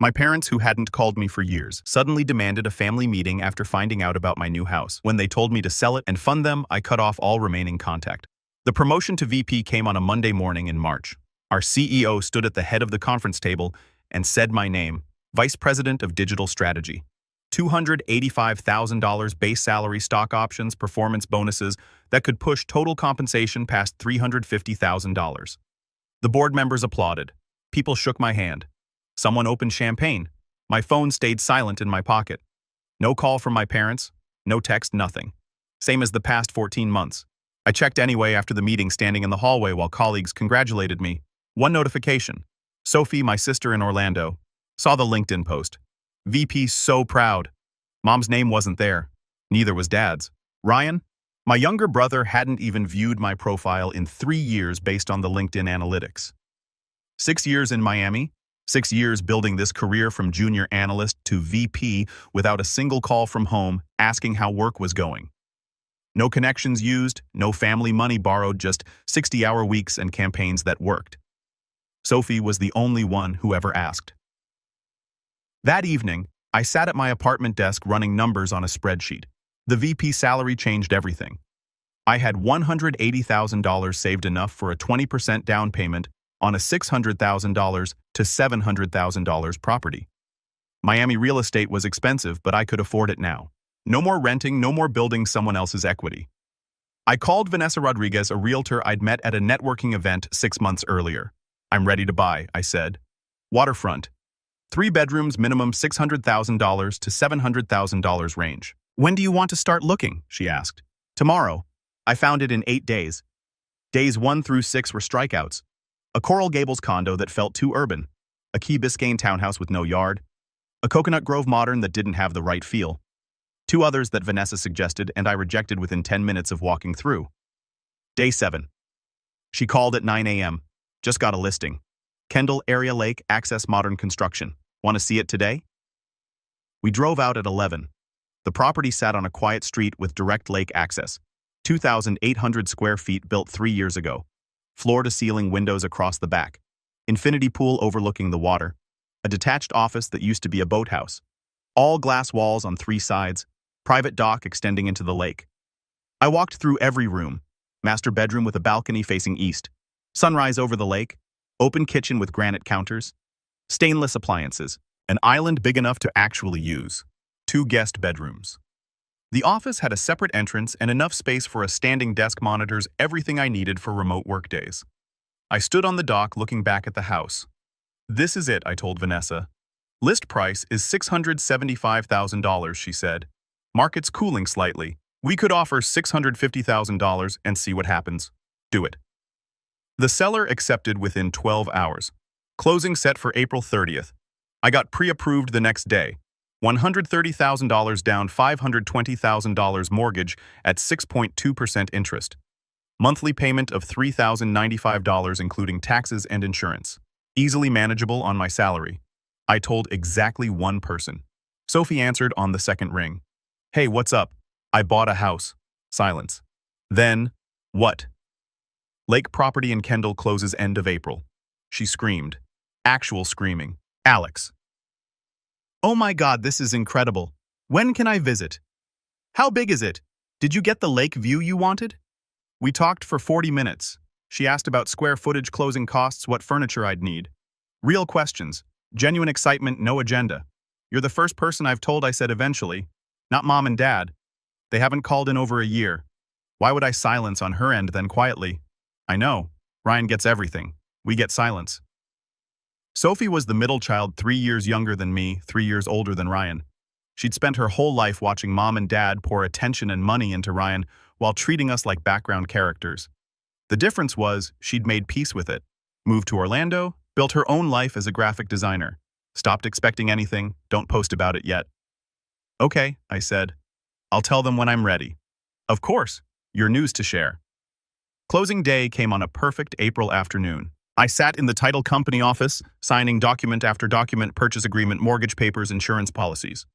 My parents, who hadn't called me for years, suddenly demanded a family meeting after finding out about my new house. When they told me to sell it and fund them, I cut off all remaining contact. The promotion to VP came on a Monday morning in March. Our CEO stood at the head of the conference table and said my name, Vice President of Digital Strategy. $285,000 base salary, stock options, performance bonuses that could push total compensation past $350,000. The board members applauded. People shook my hand. Someone opened champagne. My phone stayed silent in my pocket. No call from my parents, no text, nothing. Same as the past 14 months. I checked anyway after the meeting, standing in the hallway while colleagues congratulated me. One notification. Sophie, my sister in Orlando, saw the LinkedIn post. VP so proud. Mom's name wasn't there. Neither was Dad's. Ryan, my younger brother, hadn't even viewed my profile in 3 years based on the LinkedIn analytics. 6 years in Miami, 6 years building this career from junior analyst to VP without a single call from home asking how work was going. No connections used, no family money borrowed, just 60-hour weeks and campaigns that worked. Sophie was the only one who ever asked. That evening, I sat at my apartment desk running numbers on a spreadsheet. The VP salary changed everything. I had $180,000 saved, enough for a 20% down payment on a $600,000 to $700,000 property. Miami real estate was expensive, but I could afford it now. No more renting, no more building someone else's equity. I called Vanessa Rodriguez, a realtor I'd met at a networking event 6 months earlier. I'm ready to buy, I said. Waterfront. 3 bedrooms, minimum $600,000 to $700,000 range. When do you want to start looking? She asked. Tomorrow. I found it in 8 days. Days 1 through 6 were strikeouts. A Coral Gables condo that felt too urban. A Key Biscayne townhouse with no yard. A Coconut Grove modern that didn't have the right feel. 2 others that Vanessa suggested and I rejected within 10 minutes of walking through. Day 7. She called at 9 a.m. Just got a listing. Kendall Area Lake Access Modern Construction. Want to see it today? We drove out at 11. The property sat on a quiet street with direct lake access. 2,800 square feet, built 3 years ago. Floor-to-ceiling windows across the back. Infinity pool overlooking the water. A detached office that used to be a boathouse. All glass walls on 3 sides. Private dock extending into the lake. I walked through every room. Master bedroom with a balcony facing east. Sunrise over the lake. Open kitchen with granite counters. Stainless appliances. An island big enough to actually use. 2 guest bedrooms. The office had a separate entrance and enough space for a standing desk, monitors, everything I needed for remote work days. I stood on the dock looking back at the house. This is it, I told Vanessa. List price is $675,000, she said. Market's cooling slightly. We could offer $650,000 and see what happens. Do it. The seller accepted within 12 hours. Closing set for April 30th. I got pre-approved the next day. $130,000 down, $520,000 mortgage at 6.2% interest. Monthly payment of $3,095 including taxes and insurance. Easily manageable on my salary. I told exactly one person. Sophie answered on the second ring. Hey, what's up? I bought a house. Silence. Then, what? Lake property in Kendall closes end of April. She screamed. Actual screaming. Alex. Oh my God, this is incredible. When can I visit? How big is it? Did you get the lake view you wanted? We talked for 40 minutes. She asked about square footage, closing costs, what furniture I'd need. Real questions. Genuine excitement, no agenda. You're the first person I've told, I said eventually. Not mom and dad. They haven't called in over a year. Why would I silence on her end then quietly? I know. Ryan gets everything. We get silence. Sophie was the middle child, 3 years younger than me, 3 years older than Ryan. She'd spent her whole life watching mom and dad pour attention and money into Ryan while treating us like background characters. The difference was she'd made peace with it, moved to Orlando, built her own life as a graphic designer, stopped expecting anything, don't post about it yet. Okay, I said. I'll tell them when I'm ready. Of course, your news to share. Closing day came on a perfect April afternoon. I sat in the title company office, signing document after document, purchase agreement, mortgage papers, insurance policies.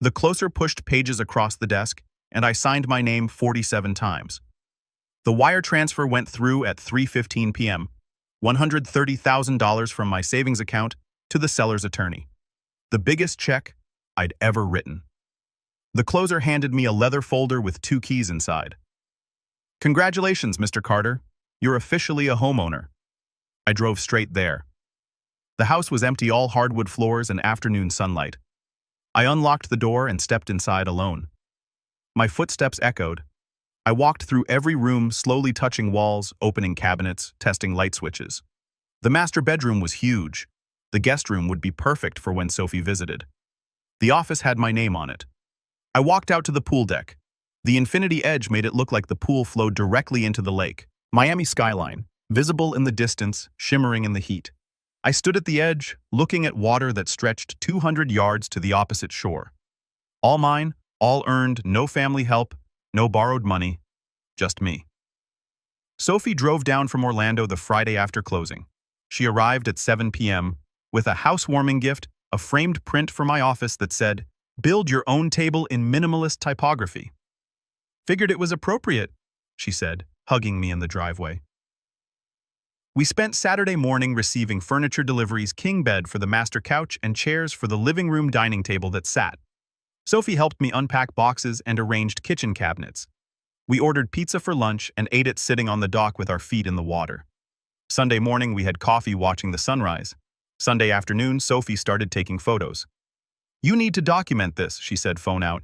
The closer pushed pages across the desk, and I signed my name 47 times. The wire transfer went through at 3:15 p.m., $130,000 from my savings account to the seller's attorney. The biggest check I'd ever written. The closer handed me a leather folder with 2 keys inside. "Congratulations, Mr. Carter. You're officially a homeowner." I drove straight there. The house was empty, all hardwood floors and afternoon sunlight. I unlocked the door and stepped inside alone. My footsteps echoed. I walked through every room, slowly touching walls, opening cabinets, testing light switches. The master bedroom was huge. The guest room would be perfect for when Sophie visited. The office had my name on it. I walked out to the pool deck. The infinity edge made it look like the pool flowed directly into the lake. Miami skyline, visible in the distance, shimmering in the heat. I stood at the edge, looking at water that stretched 200 yards to the opposite shore. All mine, all earned, no family help, no borrowed money, just me. Sophie drove down from Orlando the Friday after closing. She arrived at 7 p.m. with a housewarming gift, a framed print for my office that said, "Build your own table in minimalist typography." "Figured it was appropriate," she said, hugging me in the driveway. We spent Saturday morning receiving furniture deliveries, king bed for the master couch and chairs for the living room dining table that sat. Sophie helped me unpack boxes and arranged kitchen cabinets. We ordered pizza for lunch and ate it sitting on the dock with our feet in the water. Sunday morning we had coffee watching the sunrise. Sunday afternoon, Sophie started taking photos. "You need to document this," she said, phone out.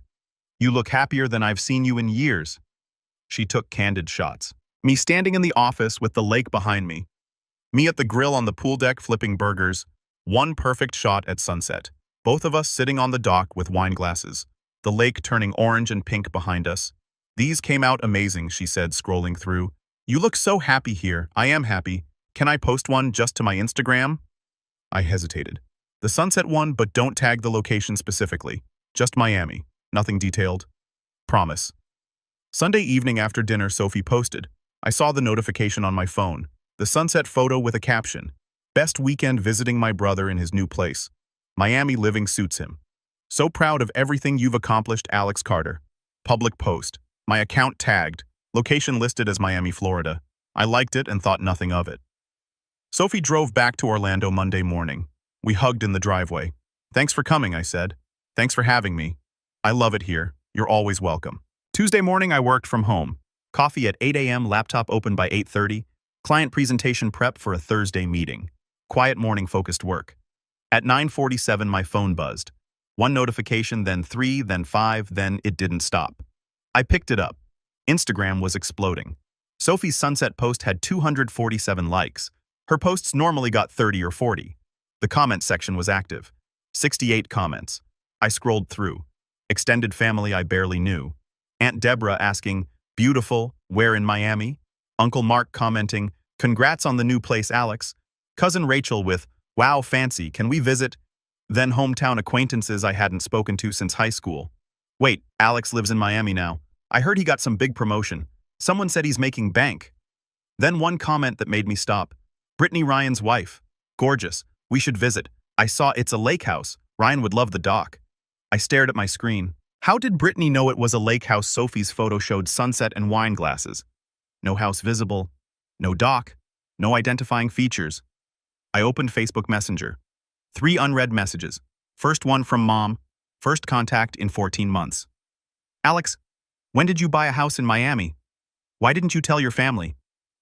"You look happier than I've seen you in years." She took candid shots. Me standing in the office with the lake behind me. Me at the grill on the pool deck flipping burgers. One perfect shot at sunset. Both of us sitting on the dock with wine glasses. The lake turning orange and pink behind us. "These came out amazing," she said, scrolling through. "You look so happy here." "I am happy. Can I post one just to my Instagram?" I hesitated. "The sunset one, but don't tag the location specifically. Just Miami. Nothing detailed." "Promise." Sunday evening after dinner, Sophie posted. I saw the notification on my phone. The sunset photo with a caption. "Best weekend visiting my brother in his new place. Miami living suits him. So proud of everything you've accomplished, Alex Carter." Public post. My account tagged. Location listed as Miami, Florida. I liked it and thought nothing of it. Sophie drove back to Orlando Monday morning. We hugged in the driveway. "Thanks for coming," I said. "Thanks for having me. I love it here. You're always welcome." Tuesday morning I worked from home. Coffee at 8 a.m., laptop open by 8:30. Client presentation prep for a Thursday meeting. Quiet morning focused work. At 9:47 my phone buzzed. One notification, then 3, then 5, then it didn't stop. I picked it up. Instagram was exploding. Sophie's sunset post had 247 likes. Her posts normally got 30 or 40. The comment section was active. 68 comments. I scrolled through. Extended family I barely knew. Aunt Deborah asking, "Beautiful, where in Miami?" Uncle Mark commenting, "Congrats on the new place, Alex." Cousin Rachel with, "Wow, fancy, can we visit?" Then hometown acquaintances I hadn't spoken to since high school. "Wait, Alex lives in Miami now. I heard he got some big promotion. Someone said he's making bank." Then one comment that made me stop. "Brittany Ryan's wife. Gorgeous. We should visit. I saw it's a lake house. Ryan would love the dock." I stared at my screen. How did Brittany know it was a lake house? Sophie's photo showed sunset and wine glasses. No house visible. No dock. No identifying features. I opened Facebook Messenger. 3 unread messages. First one from Mom. First contact in 14 months. "Alex, when did you buy a house in Miami? Why didn't you tell your family?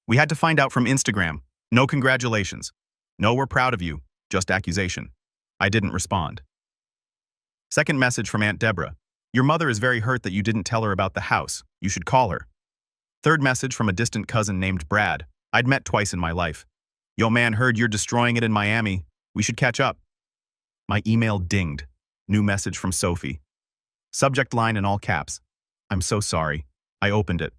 We had to find out from Instagram. No congratulations. No, we're proud of you. Just accusation." I didn't respond. Second message from Aunt Deborah. "Your mother is very hurt that you didn't tell her about the house. You should call her." Third message from a distant cousin named Brad. I'd met twice in my life. "Yo man, heard you're destroying it in Miami. We should catch up." My email dinged. New message from Sophie. Subject line in all caps. "I'm so sorry." I opened it.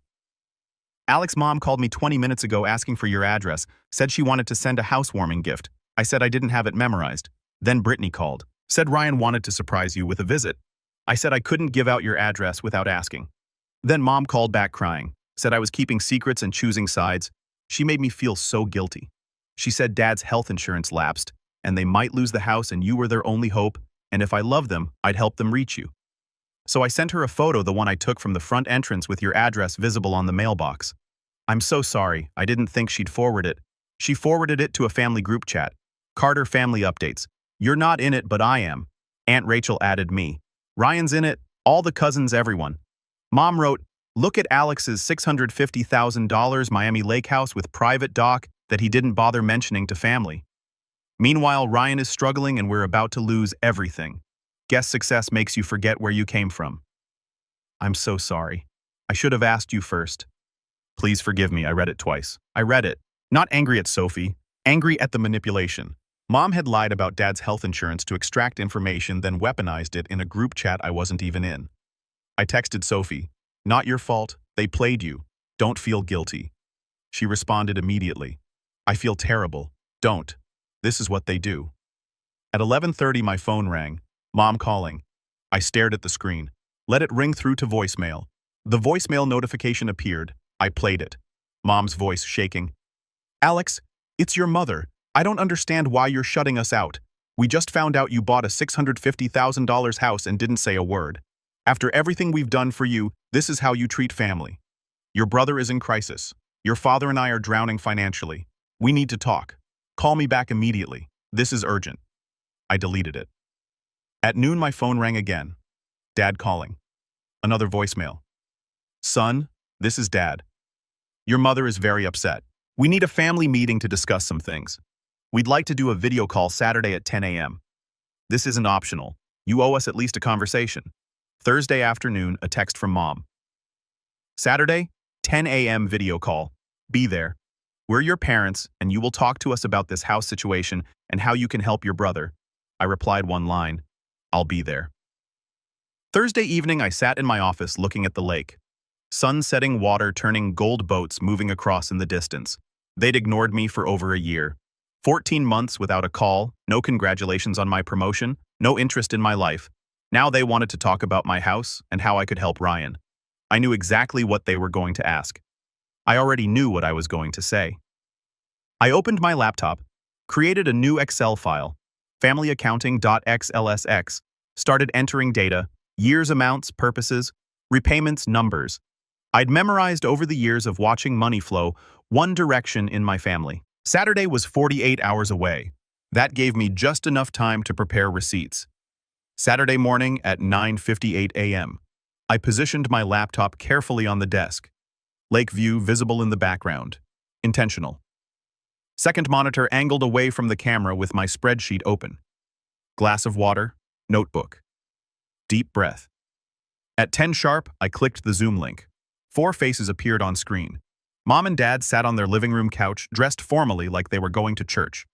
"Alex's mom called me 20 minutes ago asking for your address. Said she wanted to send a housewarming gift. I said I didn't have it memorized. Then Brittany called. Said Ryan wanted to surprise you with a visit. I said I couldn't give out your address without asking. Then Mom called back crying. Said I was keeping secrets and choosing sides. She made me feel so guilty. She said Dad's health insurance lapsed, and they might lose the house and you were their only hope, and if I loved them, I'd help them reach you. So I sent her a photo, the one I took from the front entrance with your address visible on the mailbox. I'm so sorry, I didn't think she'd forward it. She forwarded it to a family group chat. Carter family updates. You're not in it, but I am. Aunt Rachel added me. Ryan's in it, all the cousins, everyone. Mom wrote, look at Alex's $650,000 Miami Lake house with private dock that he didn't bother mentioning to family. Meanwhile, Ryan is struggling and we're about to lose everything. Guess success makes you forget where you came from. I'm so sorry. I should have asked you first. Please forgive me, I read it twice. I read it. Not angry at Sophie, angry at the manipulation. Mom had lied about Dad's health insurance to extract information, then weaponized it in a group chat I wasn't even in. I texted Sophie, not your fault, they played you. Don't feel guilty. She responded immediately. I feel terrible. Don't. This is what they do. At 11:30 my phone rang. Mom calling. I stared at the screen. Let it ring through to voicemail. The voicemail notification appeared. I played it. Mom's voice shaking. Alex, it's your mother. I don't understand why you're shutting us out. We just found out you bought a $650,000 house and didn't say a word. After everything we've done for you, this is how you treat family. Your brother is in crisis. Your father and I are drowning financially. We need to talk. Call me back immediately. This is urgent. I deleted it. At noon my phone rang again. Dad calling. Another voicemail. Son, this is Dad. Your mother is very upset. We need a family meeting to discuss some things. We'd like to do a video call Saturday at 10 a.m. This isn't optional. You owe us at least a conversation. Thursday afternoon, a text from Mom. Saturday, 10 a.m. video call. Be there. We're your parents, and you will talk to us about this house situation and how you can help your brother. I replied one line. I'll be there. Thursday evening, I sat in my office looking at the lake. Sun-setting water turning gold boats moving across in the distance. They'd ignored me for over a year. 14 months without a call, no congratulations on my promotion, no interest in my life. Now they wanted to talk about my house and how I could help Ryan. I knew exactly what they were going to ask. I already knew what I was going to say. I opened my laptop, created a new Excel file, familyaccounting.xlsx, started entering data, years amounts, purposes, repayments, numbers. I'd memorized over the years of watching money flow one direction in my family. Saturday was 48 hours away. That gave me just enough time to prepare receipts. Saturday morning at 9:58 a.m. I positioned my laptop carefully on the desk. Lake view visible in the background. Intentional. Second monitor angled away from the camera with my spreadsheet open. Glass of water, notebook. Deep breath. At 10 sharp, I clicked the Zoom link. 4 faces appeared on screen. Mom and Dad sat on their living room couch, dressed formally like they were going to church.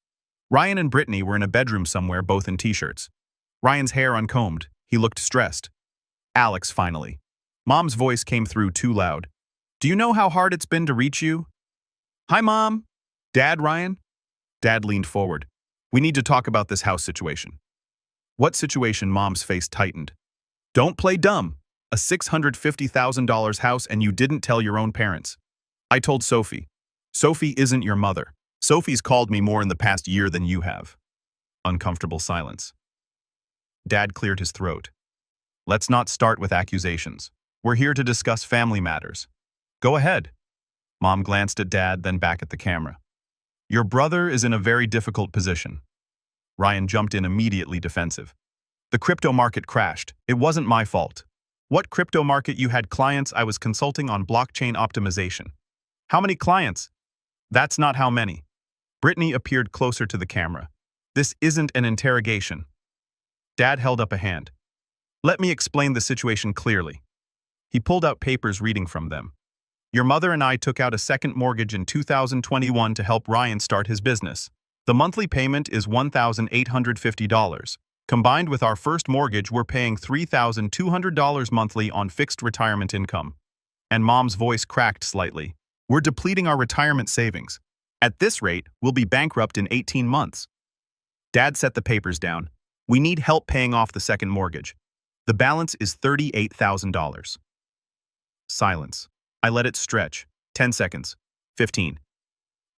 Ryan and Brittany were in a bedroom somewhere, both in t-shirts. Ryan's hair uncombed. He looked stressed. Alex, finally. Mom's voice came through too loud. Do you know how hard it's been to reach you? Hi, Mom. Dad, Ryan? Dad leaned forward. We need to talk about this house situation. What situation? Mom's face tightened. Don't play dumb. A $650,000 house and you didn't tell your own parents. I told Sophie. Sophie isn't your mother. Sophie's called me more in the past year than you have. Uncomfortable silence. Dad cleared his throat. Let's not start with accusations. We're here to discuss family matters. Go ahead. Mom glanced at Dad, then back at the camera. Your brother is in a very difficult position. Ryan jumped in immediately defensive. The crypto market crashed. It wasn't my fault. What crypto market? You had clients. I was consulting on blockchain optimization. How many clients? That's not how many. Brittany appeared closer to the camera. This isn't an interrogation. Dad held up a hand. Let me explain the situation clearly. He pulled out papers, reading from them. Your mother and I took out a second mortgage in 2021 to help Ryan start his business. The monthly payment is $1,850. Combined with our first mortgage, we're paying $3,200 monthly on fixed retirement income. And Mom's voice cracked slightly. We're depleting our retirement savings. At this rate, we'll be bankrupt in 18 months. Dad set the papers down. We need help paying off the second mortgage. The balance is $38,000. Silence. I let it stretch. 10 seconds. 15.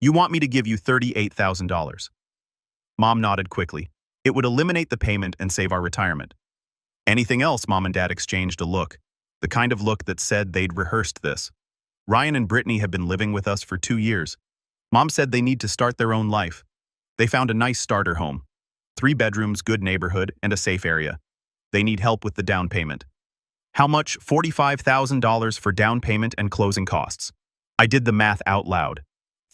You want me to give you $38,000? Mom nodded quickly. It would eliminate the payment and save our retirement. Anything else? Mom and Dad exchanged a look. The kind of look that said they'd rehearsed this. Ryan and Brittany have been living with us for 2 years. Mom said they need to start their own life. They found a nice starter home. 3 bedrooms, good neighborhood, and a safe area. They need help with the down payment. How much? $45,000 for down payment and closing costs. I did the math out loud.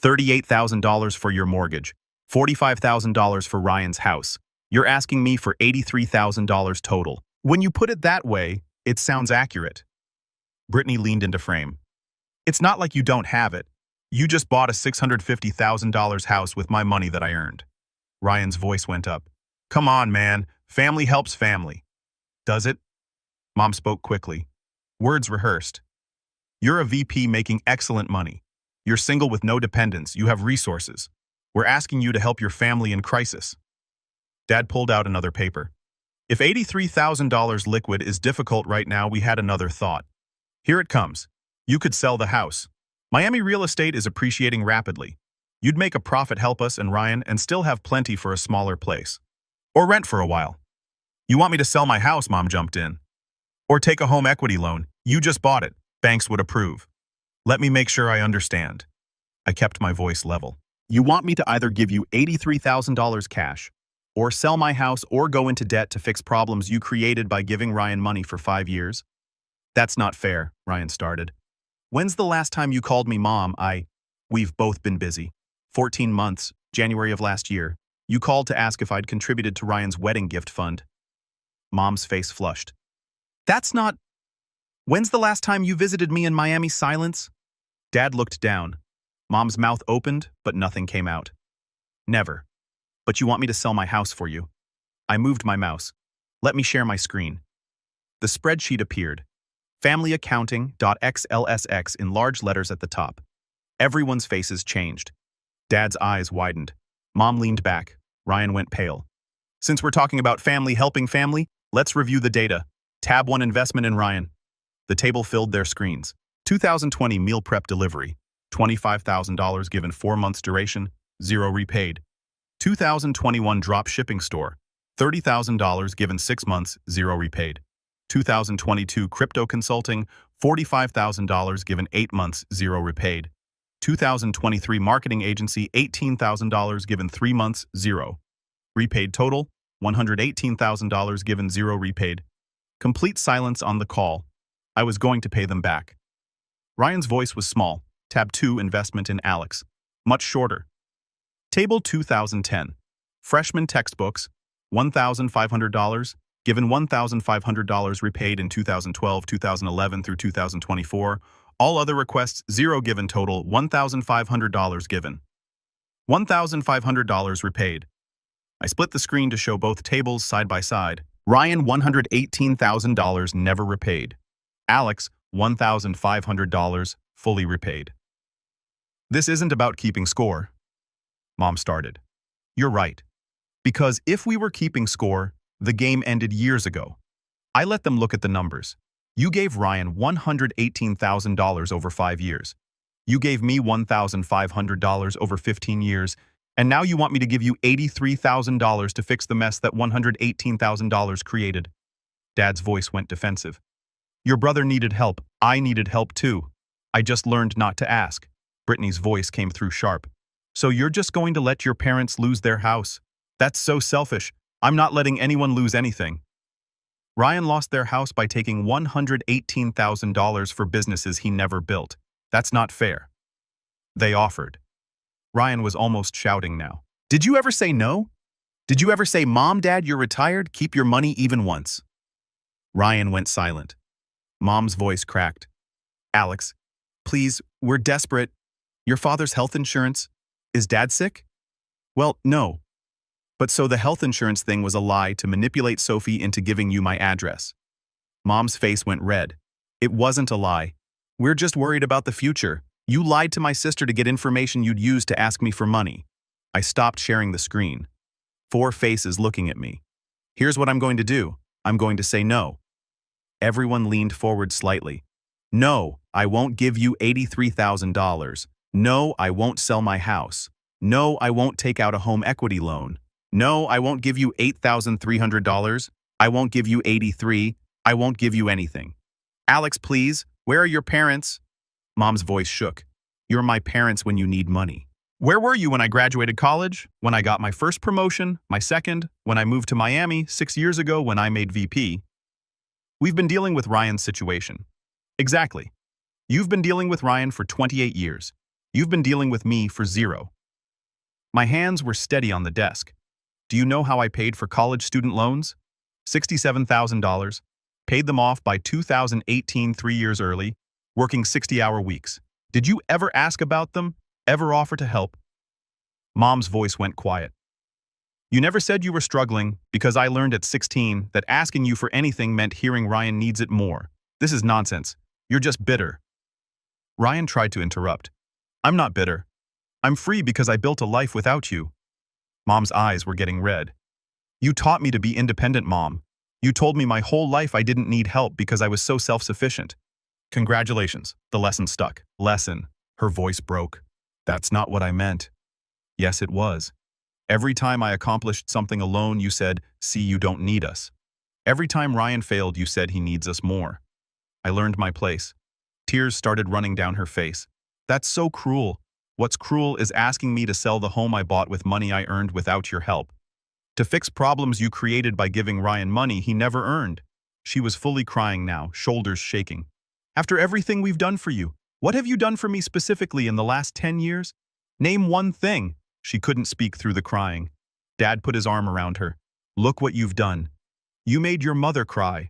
$38,000 for your mortgage. $45,000 for Ryan's house. You're asking me for $83,000 total. When you put it that way, it sounds accurate. Brittany leaned into frame. It's not like you don't have it. You just bought a $650,000 house with my money that I earned. Ryan's voice went up. Come on, man. Family helps family. Does it? Mom spoke quickly. Words rehearsed. You're a VP making excellent money. You're single with no dependents. You have resources. We're asking you to help your family in crisis. Dad pulled out another paper. If $83,000 liquid is difficult right now, we had another thought. Here it comes. You could sell the house. Miami real estate is appreciating rapidly. You'd make a profit, help us and Ryan, and still have plenty for a smaller place. Or rent for a while. You want me to sell my house, Mom jumped in. Or take a home equity loan. You just bought it. Banks would approve. Let me make sure I understand. I kept my voice level. You want me to either give you $83,000 cash, or sell my house, or go into debt to fix problems you created by giving Ryan money for 5 years? That's not fair, Ryan started. When's the last time you called me Mom? We've both been busy. 14 months, January of last year. You called to ask if I'd contributed to Ryan's wedding gift fund. Mom's face flushed. That's not... When's the last time you visited me in Miami? Silence? Dad looked down. Mom's mouth opened, but nothing came out. Never. But you want me to sell my house for you. I moved my mouse. Let me share my screen. The spreadsheet appeared. FamilyAccounting.xlsx in large letters at the top. Everyone's faces changed. Dad's eyes widened. Mom leaned back. Ryan went pale. Since we're talking about family helping family, let's review the data. Tab 1 Investment in Ryan. The table filled their screens. 2020 meal prep delivery. $25,000 given 4 months duration, 0 repaid. 2021 drop shipping store. $30,000 given 6 months, 0 repaid. 2022 crypto consulting. $45,000 given 8 months, 0 repaid. 2023 marketing agency. $18,000 given 3 months, 0 repaid. Total $118,000 given, 0 repaid. Complete silence on the call. I was going to pay them back. Ryan's voice was small. Tab 2 Investment in Alex. Much shorter. Table 2010. Freshman textbooks. $1,500. Given $1,500 repaid in 2012, 2011 through 2024. All other requests, 0 given. Total $1,500 given. $1,500 repaid. I split the screen to show both tables side by side. Ryan $118,000 never repaid. Alex $1,500 fully repaid. This isn't about keeping score. Mom started. You're right. Because if we were keeping score, the game ended years ago. I let them look at the numbers. You gave Ryan $118,000 over 5 years. You gave me $1,500 over 15 years. And now you want me to give you $83,000 to fix the mess that $118,000 created. Dad's voice went defensive. Your brother needed help. I needed help too. I just learned not to ask. Brittany's voice came through sharp. So you're just going to let your parents lose their house? That's so selfish. I'm not letting anyone lose anything. Ryan lost their house by taking $118,000 for businesses he never built. That's not fair. They offered. Ryan was almost shouting now. Did you ever say no? Did you ever say, Mom, Dad, you're retired, keep your money even once? Ryan went silent. Mom's voice cracked. Alex, please, we're desperate. Your father's health insurance. Is Dad sick? Well, no. But so the health insurance thing was a lie to manipulate Sophie into giving you my address. Mom's face went red. It wasn't a lie. We're just worried about the future. You lied to my sister to get information you'd use to ask me for money. I stopped sharing the screen. 4 faces looking at me. Here's what I'm going to do. I'm going to say no. Everyone leaned forward slightly. No, I won't give you $83,000. No, I won't sell my house. No, I won't take out a home equity loan. No, I won't give you $8,300. I won't give you $83,000. I won't give you anything. Alex, please, where are your parents? Mom's voice shook. You're my parents when you need money. Where were you when I graduated college? When I got my first promotion, my second, when I moved to Miami 6 years ago when I made VP? We've been dealing with Ryan's situation. Exactly. You've been dealing with Ryan for 28 years. You've been dealing with me for 0. My hands were steady on the desk. Do you know how I paid for college student loans? $67,000. Paid them off by 2018, 3 years early, working 60-hour weeks. Did you ever ask about them? Ever offer to help? Mom's voice went quiet. You never said you were struggling because I learned at 16 that asking you for anything meant hearing Ryan needs it more. This is nonsense. You're just bitter. Ryan tried to interrupt. I'm not bitter. I'm free because I built a life without you. Mom's eyes were getting red. You taught me to be independent, Mom. You told me my whole life I didn't need help because I was so self-sufficient. Congratulations, the lesson stuck. Lesson. Her voice broke. That's not what I meant. Yes, it was. Every time I accomplished something alone, you said, see, you don't need us. Every time Ryan failed, you said he needs us more. I learned my place. Tears started running down her face. That's so cruel. What's cruel is asking me to sell the home I bought with money I earned without your help. To fix problems you created by giving Ryan money he never earned. She was fully crying now, shoulders shaking. After everything we've done for you, what have you done for me specifically in the last 10 years? Name one thing. She couldn't speak through the crying. Dad put his arm around her. Look what you've done. You made your mother cry.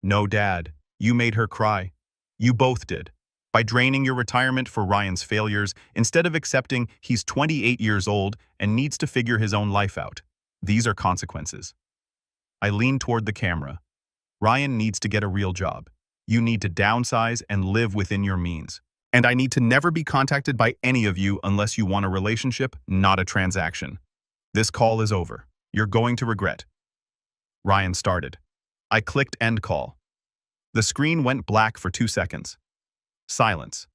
No, Dad, you made her cry. You both did. By draining your retirement for Ryan's failures, instead of accepting he's 28 years old and needs to figure his own life out. These are consequences. I leaned toward the camera. Ryan needs to get a real job. You need to downsize and live within your means. And I need to never be contacted by any of you unless you want a relationship, not a transaction. This call is over. You're going to regret. Ryan started. I clicked end call. The screen went black for 2 seconds. Silence.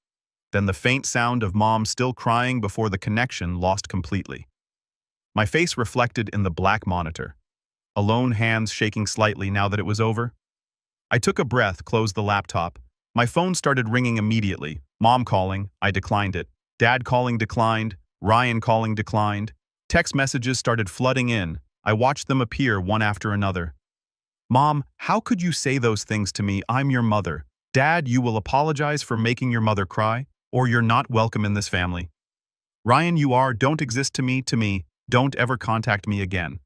Then the faint sound of Mom still crying before the connection lost completely. My face reflected in the black monitor. Alone hands shaking slightly now that it was over. I took a breath, closed the laptop. My phone started ringing immediately. Mom calling, I declined it. Dad calling, declined. Ryan calling, declined. Text messages started flooding in. I watched them appear one after another. Mom, how could you say those things to me? I'm your mother. Dad, you will apologize for making your mother cry, or you're not welcome in this family. Ryan, don't exist to me. Don't ever contact me again.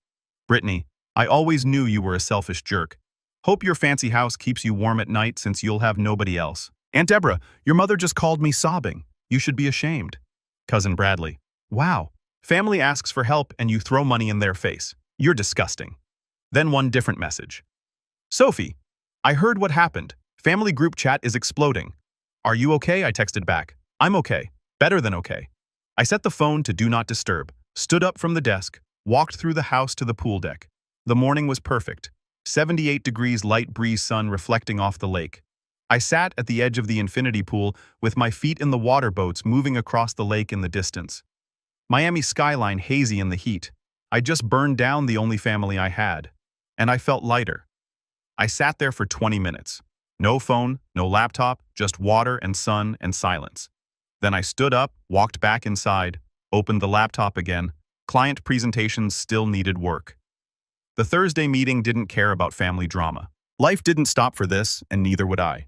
Brittany, I always knew you were a selfish jerk. Hope your fancy house keeps you warm at night since you'll have nobody else. Aunt Deborah, your mother just called me sobbing. You should be ashamed. Cousin Bradley, wow. Family asks for help and you throw money in their face. You're disgusting. Then one different message. Sophie, I heard what happened. Family group chat is exploding. Are you okay? I texted back. I'm okay. Better than okay. I set the phone to do not disturb, stood up from the desk, walked through the house to the pool deck. The morning was perfect. 78 degrees light breeze sun reflecting off the lake. I sat at the edge of the infinity pool with my feet in the water boats moving across the lake in the distance. Miami skyline hazy in the heat. I just burned down the only family I had. And I felt lighter. I sat there for 20 minutes. No phone, no laptop, just water and sun and silence. Then I stood up, walked back inside, opened the laptop again. Client presentations still needed work. The Thursday meeting didn't care about family drama. Life didn't stop for this, and neither would I.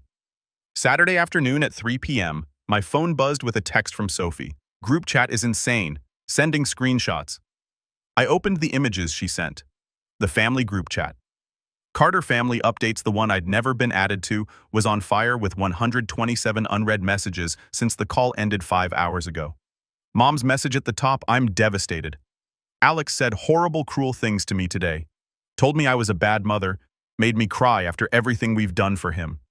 Saturday afternoon at 3 p.m., my phone buzzed with a text from Sophie. Group chat is insane. Sending screenshots. I opened the images she sent. The family group chat. Carter family updates, the one I'd never been added to, was on fire with 127 unread messages since the call ended 5 hours ago. Mom's message at the top, I'm devastated. Alex said horrible, cruel things to me today. Told me I was a bad mother, made me cry after everything we've done for him.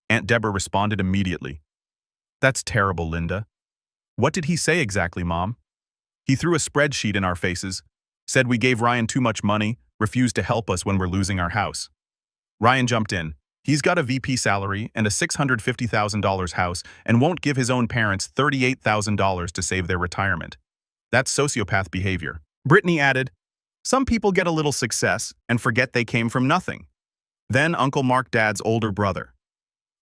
Aunt Deborah responded immediately. That's terrible, Linda. What did he say exactly, Mom? He threw a spreadsheet in our faces, said we gave Ryan too much money, refused to help us when we're losing our house. Ryan jumped in. He's got a VP salary and a $650,000 house and won't give his own parents $38,000 to save their retirement. That's sociopath behavior. Brittany added, some people get a little success and forget they came from nothing. Then Uncle Mark, Dad's older brother.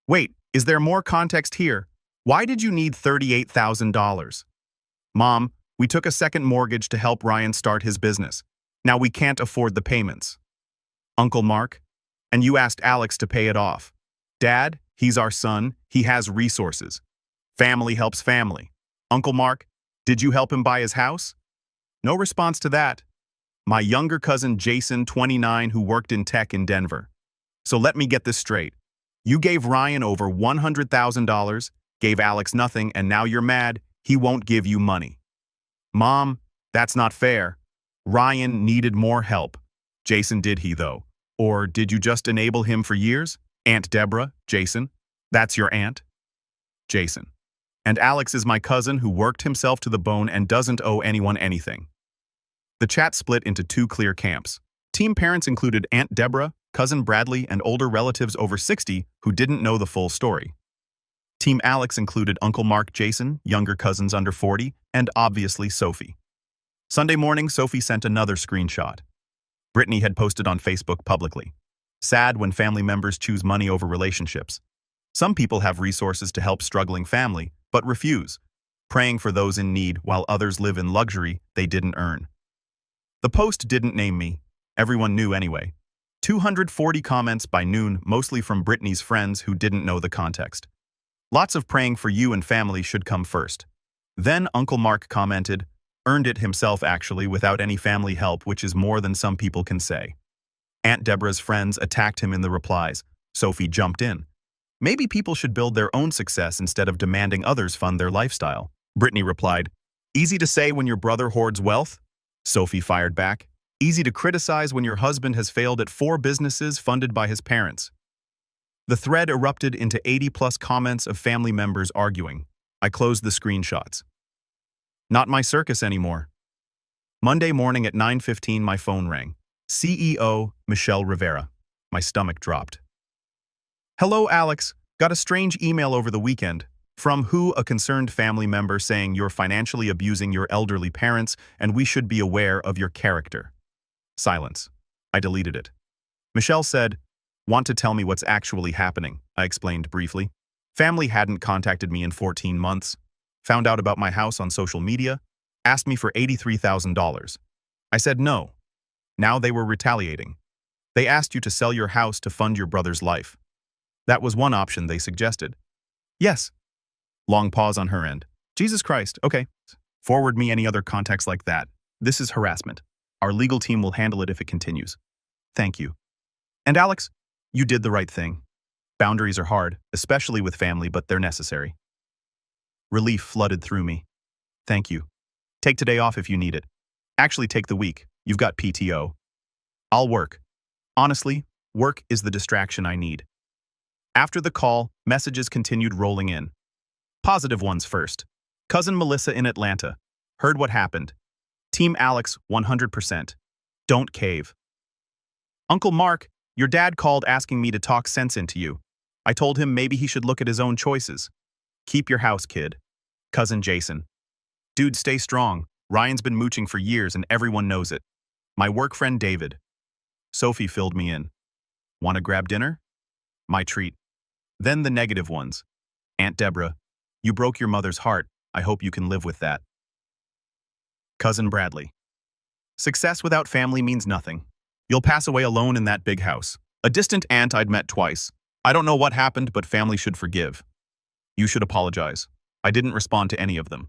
Wait, is there more context here? Why did you need $38,000? Mom, We took a second mortgage to help Ryan start his business. Now we can't afford the payments. Uncle Mark? And you asked Alex to pay it off. Dad, he's our son. He has resources. Family helps family. Uncle Mark, did you help him buy his house? No response to that. My younger cousin Jason, 29, who worked in tech in Denver. So let me get this straight. You gave Ryan over $100,000, gave Alex nothing, and now you're mad he won't give you money. Mom, that's not fair. Ryan needed more help. Jason, did he though? Or did you just enable him for years? Aunt Deborah, Jason? That's your aunt? Jason. And Alex is my cousin who worked himself to the bone and doesn't owe anyone anything. The chat split into two clear camps. Team parents included Aunt Deborah, Cousin Bradley, and older relatives over 60 who didn't know the full story. Team Alex included Uncle Mark, Jason, younger cousins under 40, and obviously Sophie. Sunday morning, Sophie sent another screenshot. Brittany had posted on Facebook publicly. Sad when family members choose money over relationships. Some people have resources to help struggling family, but refuse, praying for those in need while others live in luxury they didn't earn. The post didn't name me. Everyone knew anyway. 240 comments by noon, mostly from Brittany's friends who didn't know the context. Lots of praying for you and family should come first. Then Uncle Mark commented, earned it himself actually without any family help, which is more than some people can say. Aunt Deborah's friends attacked him in the replies. Sophie jumped in. Maybe people should build their own success instead of demanding others fund their lifestyle. Brittany replied, easy to say when your brother hoards wealth? Sophie fired back. Easy to criticize when your husband has failed at 4 businesses funded by his parents. The thread erupted into 80+ comments of family members arguing. I closed the screenshots. Not my circus anymore. Monday morning at 9:15 my phone rang. CEO, Michelle Rivera. My stomach dropped. Hello, Alex. Got a strange email over the weekend. From who? A concerned family member saying you're financially abusing your elderly parents and we should be aware of your character. Silence. I deleted it. Michelle said, want to tell me what's actually happening? I explained briefly. Family hadn't contacted me in 14 months. Found out about my house on social media. Asked me for $83,000. I said no. Now they were retaliating. They asked you to sell your house to fund your brother's life. That was one option they suggested. Yes. Long pause on her end. Jesus Christ, okay. Forward me any other contacts like that. This is harassment. Our legal team will handle it if it continues. Thank you. And Alex, you did the right thing. Boundaries are hard, especially with family, but they're necessary. Relief flooded through me. Thank you. Take today off if you need it. Actually, take the week. You've got PTO. I'll work. Honestly, work is the distraction I need. After the call, messages continued rolling in. Positive ones first. Cousin Melissa in Atlanta. Heard what happened. Team Alex, 100%. Don't cave. Uncle Mark, your dad called asking me to talk sense into you. I told him maybe he should look at his own choices. Keep your house, kid. Cousin Jason. Dude, stay strong. Ryan's been mooching for years and everyone knows it. My work friend David. Sophie filled me in. Want to grab dinner? My treat. Then the negative ones. Aunt Deborah. You broke your mother's heart. I hope you can live with that. Cousin Bradley. Success without family means nothing. You'll pass away alone in that big house. A distant aunt I'd met twice. I don't know what happened, but family should forgive. You should apologize. I didn't respond to any of them.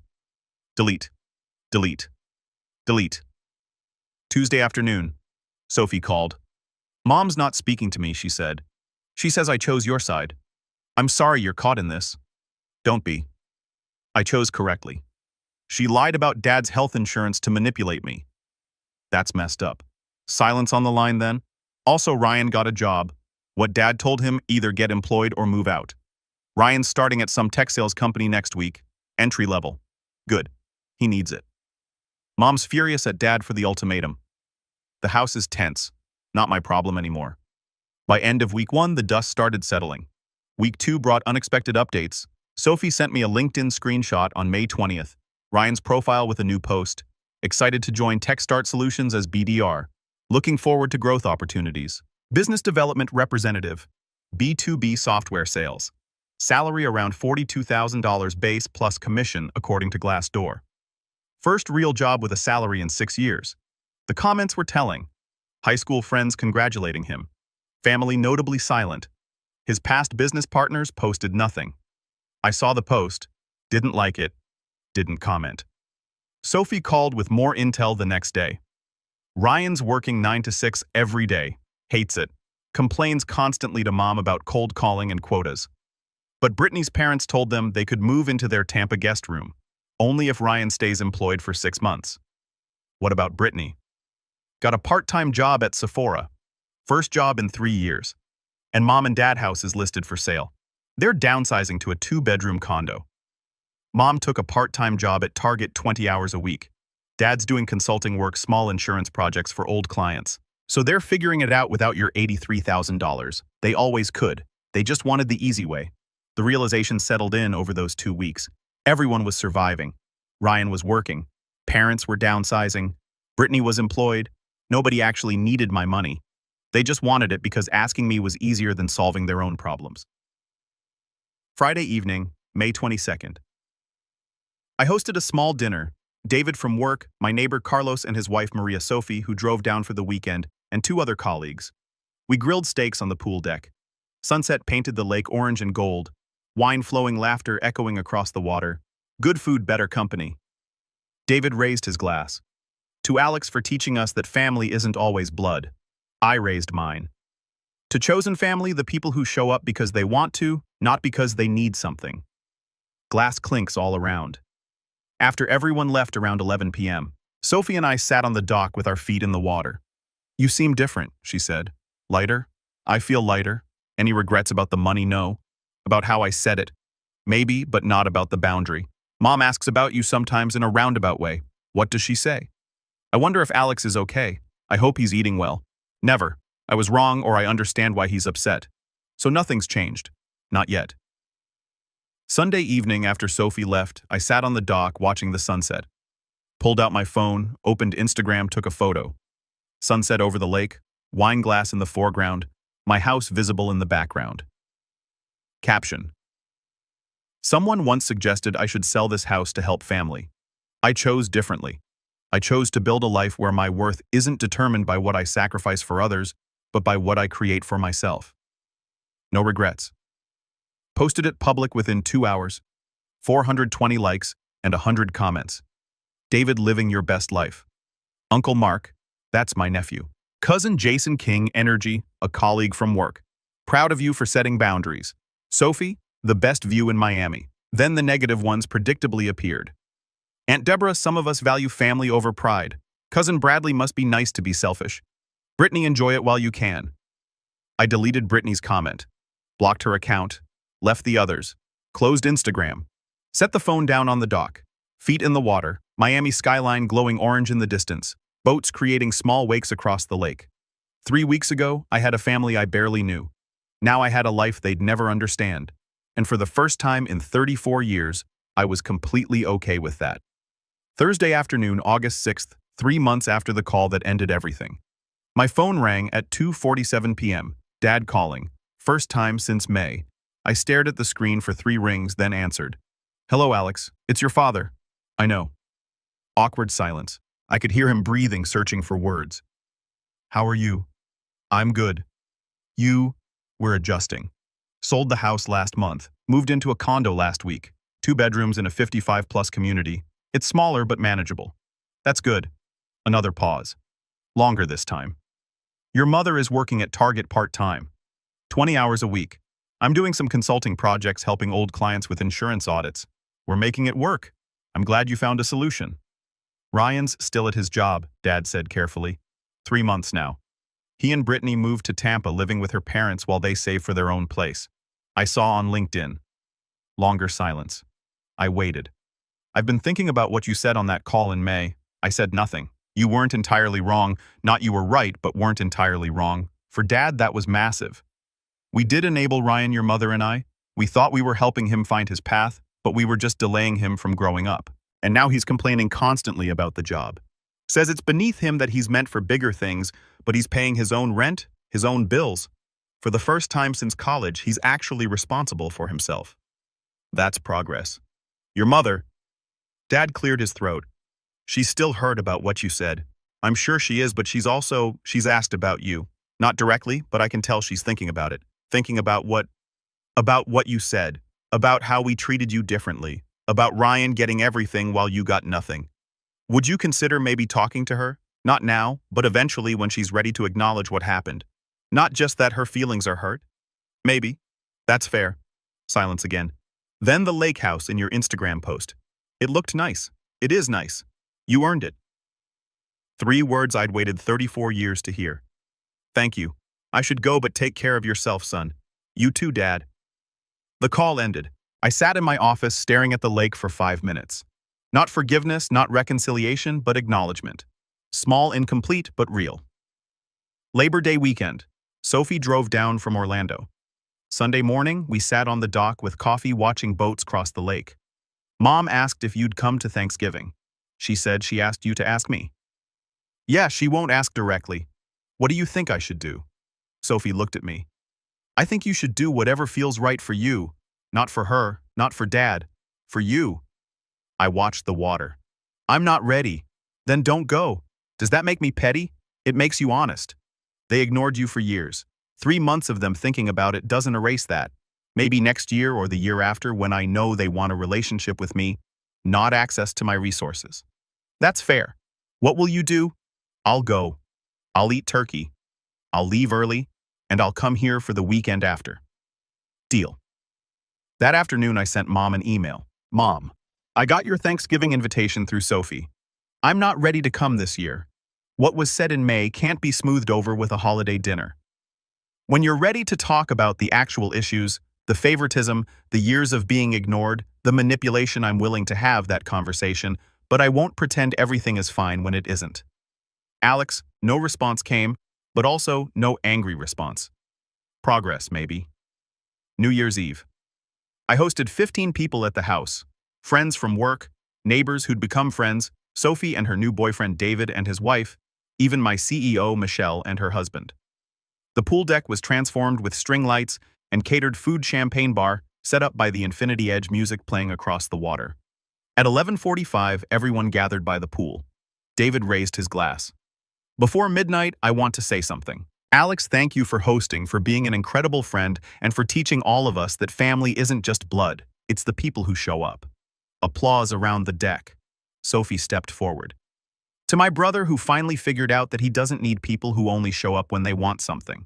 Delete. Delete. Delete. Tuesday afternoon. Sophie called. Mom's not speaking to me, she said. She says I chose your side. I'm sorry you're caught in this. Don't be. I chose correctly. She lied about Dad's health insurance to manipulate me. That's messed up. Silence on the line then. Also, Ryan got a job. What Dad told him, either get employed or move out. Ryan's starting at some tech sales company next week. Entry level. Good. He needs it. Mom's furious at Dad for the ultimatum. The house is tense. Not my problem anymore. By end of week 1, the dust started settling. Week 2 brought unexpected updates. Sophie sent me a LinkedIn screenshot on May 20th. Ryan's profile with a new post. Excited to join TechStart Solutions as BDR. Looking forward to growth opportunities. Business Development Representative. B2B software sales. Salary around $42,000 base plus commission according to Glassdoor. First real job with a salary in 6 years. The comments were telling. High school friends congratulating him. Family notably silent. His past business partners posted nothing. I saw the post, didn't like it, didn't comment. Sophie called with more intel the next day. Ryan's working 9 to 6 every day, hates it, complains constantly to mom about cold calling and quotas. But Brittany's parents told them they could move into their Tampa guest room, only if Ryan stays employed for 6 months. What about Brittany? Got a part-time job at Sephora. First job in 3 years. And mom and dad house is listed for sale. They're downsizing to a 2-bedroom condo. Mom took a part-time job at Target 20 hours a week. Dad's doing consulting work, small insurance projects for old clients. So they're figuring it out without your $83,000. They always could. They just wanted the easy way. The realization settled in over those 2 weeks. Everyone was surviving. Ryan was working. Parents were downsizing. Brittany was employed. Nobody actually needed my money. They just wanted it because asking me was easier than solving their own problems. Friday evening, May 22nd. I hosted a small dinner. David from work, my neighbor Carlos and his wife Maria Sophie, who drove down for the weekend, and 2 other colleagues. We grilled steaks on the pool deck. Sunset painted the lake orange and gold. Wine flowing, laughter echoing across the water. Good food, better company. David raised his glass. To Alex for teaching us that family isn't always blood. I raised mine. To chosen family, the people who show up because they want to, not because they need something. Glass clinks all around. After everyone left around 11 p.m., Sophie and I sat on the dock with our feet in the water. You seem different, she said. Lighter? I feel lighter. Any regrets about the money? No. About how I said it? Maybe, but not about the boundary. Mom asks about you sometimes in a roundabout way. What does she say? I wonder if Alex is okay. I hope he's eating well. Never. I was wrong, or I understand why he's upset. So nothing's changed. Not yet. Sunday evening after Sophie left, I sat on the dock watching the sunset. Pulled out my phone, opened Instagram, took a photo. Sunset over the lake, wine glass in the foreground, my house visible in the background. Caption. Someone once suggested I should sell this house to help family. I chose differently. I chose to build a life where my worth isn't determined by what I sacrifice for others, but by what I create for myself. No regrets. Posted it public within 2 hours. 420 likes and 100 comments. David living your best life. Uncle Mark, that's my nephew. Cousin Jason King, energy, a colleague from work. Proud of you for setting boundaries. Sophie, the best view in Miami. Then the negative ones predictably appeared. Aunt Deborah, some of us value family over pride. Cousin Bradley must be nice to be selfish. Brittany, enjoy it while you can. I deleted Brittany's comment. Blocked her account. Left the others. Closed Instagram. Set the phone down on the dock. Feet in the water. Miami skyline glowing orange in the distance. Boats creating small wakes across the lake. 3 weeks ago, I had a family I barely knew. Now I had a life they'd never understand. And for the first time in 34 years, I was completely okay with that. Thursday afternoon, August 6th, 3 months after the call that ended everything. My phone rang at 2:47 p.m. Dad calling. First time since May. I stared at the screen for 3 rings, then answered. Hello, Alex. It's your father. I know. Awkward silence. I could hear him breathing, searching for words. How are you? I'm good. We're adjusting. Sold the house last month. Moved into a condo last week. 2 bedrooms in a 55-plus community. It's smaller but manageable. That's good. Another pause. Longer this time. Your mother is working at Target part-time. 20 hours a week. I'm doing some consulting projects helping old clients with insurance audits. We're making it work. I'm glad you found a solution. Ryan's still at his job, Dad said carefully. 3 months now. He and Brittany moved to Tampa, living with her parents while they save for their own place. I saw on LinkedIn. Longer silence. I waited. I've been thinking about what you said on that call in May. I said nothing. You weren't entirely wrong. Not you were right, but weren't entirely wrong. For Dad, that was massive. We did enable Ryan, your mother and I. We thought we were helping him find his path, but we were just delaying him from growing up. And now he's complaining constantly about the job. Says it's beneath him that he's meant for bigger things, but he's paying his own rent, his own bills. For the first time since college, he's actually responsible for himself. That's progress. Your mother. Dad cleared his throat. She's still heard about what you said. I'm sure she is, but she's asked about you. Not directly, but I can tell she's thinking about it. Thinking about what you said. About how we treated you differently. About Ryan getting everything while you got nothing. Would you consider maybe talking to her? Not now, but eventually when she's ready to acknowledge what happened. Not just that her feelings are hurt. Maybe. That's fair. Silence again. Then the lake house in your Instagram post. It looked nice. It is nice. You earned it. 3 words I'd waited 34 years to hear. Thank you. I should go, but take care of yourself, son. You too, Dad. The call ended. I sat in my office staring at the lake for 5 minutes. Not forgiveness, not reconciliation, but acknowledgement. Small, incomplete, but real. Labor Day weekend. Sophie drove down from Orlando. Sunday morning, we sat on the dock with coffee watching boats cross the lake. Mom asked if you'd come to Thanksgiving. She said she asked you to ask me. Yeah, she won't ask directly. What do you think I should do? Sophie looked at me. I think you should do whatever feels right for you. Not for her, not for Dad. For you. I watched the water. I'm not ready. Then don't go. Does that make me petty? It makes you honest. They ignored you for years. 3 months of them thinking about it doesn't erase that. Maybe next year or the year after when I know they want a relationship with me, not access to my resources. That's fair. What will you do? I'll go. I'll eat turkey. I'll leave early, and I'll come here for the weekend after. Deal. That afternoon I sent Mom an email. Mom, I got your Thanksgiving invitation through Sophie. I'm not ready to come this year. What was said in May can't be smoothed over with a holiday dinner. When you're ready to talk about the actual issues, the favoritism, the years of being ignored, the manipulation, I'm willing to have that conversation, but I won't pretend everything is fine when it isn't. Alex, no response came, but also no angry response. Progress, maybe. New Year's Eve. I hosted 15 people at the house. Friends from work, neighbors who'd become friends, Sophie and her new boyfriend David and his wife, even my CEO Michelle and her husband. The pool deck was transformed with string lights and catered food champagne bar set up by the Infinity Edge music playing across the water. At 11:45, everyone gathered by the pool. David raised his glass. Before midnight, I want to say something. Alex, thank you for hosting, for being an incredible friend, and for teaching all of us that family isn't just blood, it's the people who show up. Applause around the deck. Sophie stepped forward. To my brother who finally figured out that he doesn't need people who only show up when they want something.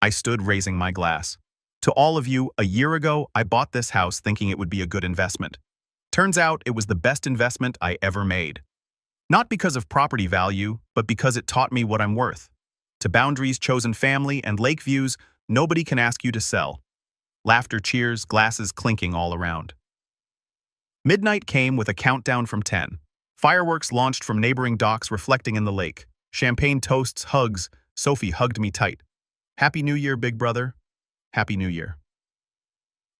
I stood raising my glass. To all of you, a year ago, I bought this house thinking it would be a good investment. Turns out it was the best investment I ever made. Not because of property value, but because it taught me what I'm worth. To boundaries, chosen family, and lake views, nobody can ask you to sell. Laughter, cheers, glasses clinking all around. Midnight came with a countdown from 10. Fireworks launched from neighboring docks reflecting in the lake. Champagne toasts, hugs. Sophie hugged me tight. Happy New Year, big brother. Happy New Year.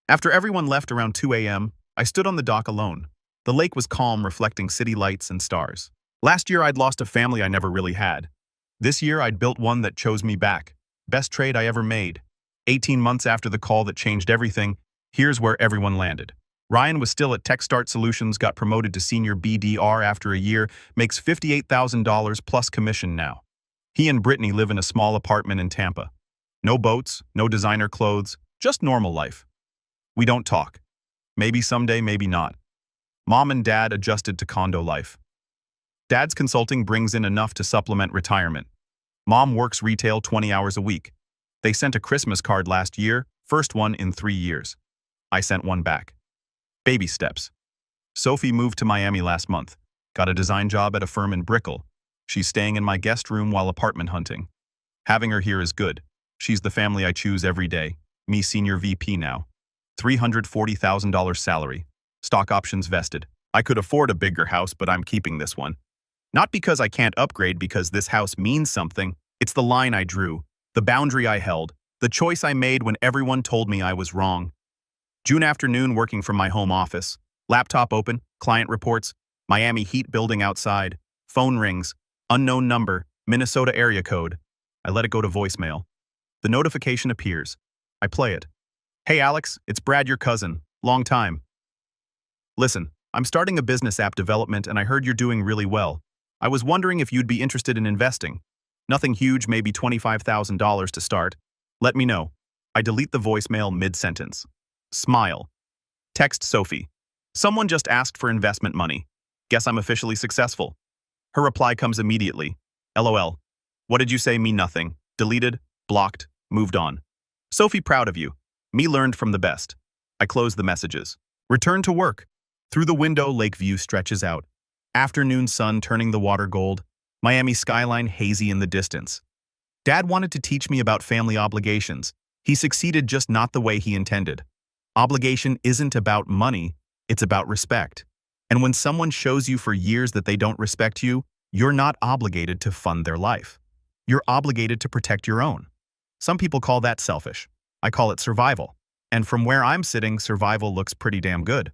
After everyone left around 2 a.m., I stood on the dock alone. The lake was calm, reflecting city lights and stars. Last year, I'd lost a family I never really had. This year, I'd built one that chose me back. Best trade I ever made. 18 months after the call that changed everything, here's where everyone landed. Ryan was still at TechStart Solutions, got promoted to senior BDR after a year, makes $58,000 plus commission now. He and Brittany live in a small apartment in Tampa. No boats, no designer clothes, just normal life. We don't talk. Maybe someday, maybe not. Mom and Dad adjusted to condo life. Dad's consulting brings in enough to supplement retirement. Mom works retail 20 hours a week. They sent a Christmas card last year, first one in 3 years. I sent one back. Baby steps. Sophie moved to Miami last month. Got a design job at a firm in Brickell. She's staying in my guest room while apartment hunting. Having her here is good. She's the family I choose every day. Me senior VP now. $340,000 salary. Stock options vested. I could afford a bigger house, but I'm keeping this one. Not because I can't upgrade, because this house means something. It's the line I drew, the boundary I held, the choice I made when everyone told me I was wrong. June afternoon working from my home office. Laptop open, client reports, Miami heat building outside, phone rings, unknown number, Minnesota area code. I let it go to voicemail. The notification appears. I play it. Hey Alex, it's Brad, your cousin. Long time. Listen, I'm starting a business app development and I heard you're doing really well. I was wondering if you'd be interested in investing. Nothing huge, maybe $25,000 to start. Let me know. I delete the voicemail mid-sentence. Smile. Text Sophie. Someone just asked for investment money. Guess I'm officially successful. Her reply comes immediately. LOL. What did you say? Me nothing. Deleted, blocked, moved on. Sophie, proud of you. Me learned from the best. I close the messages. Return to work. Through the window, lake view stretches out. Afternoon sun turning the water gold. Miami skyline hazy in the distance. Dad wanted to teach me about family obligations. He succeeded, just not the way he intended. Obligation isn't about money, it's about respect. And when someone shows you for years that they don't respect you, you're not obligated to fund their life. You're obligated to protect your own. Some people call that selfish. I call it survival. And from where I'm sitting, survival looks pretty damn good.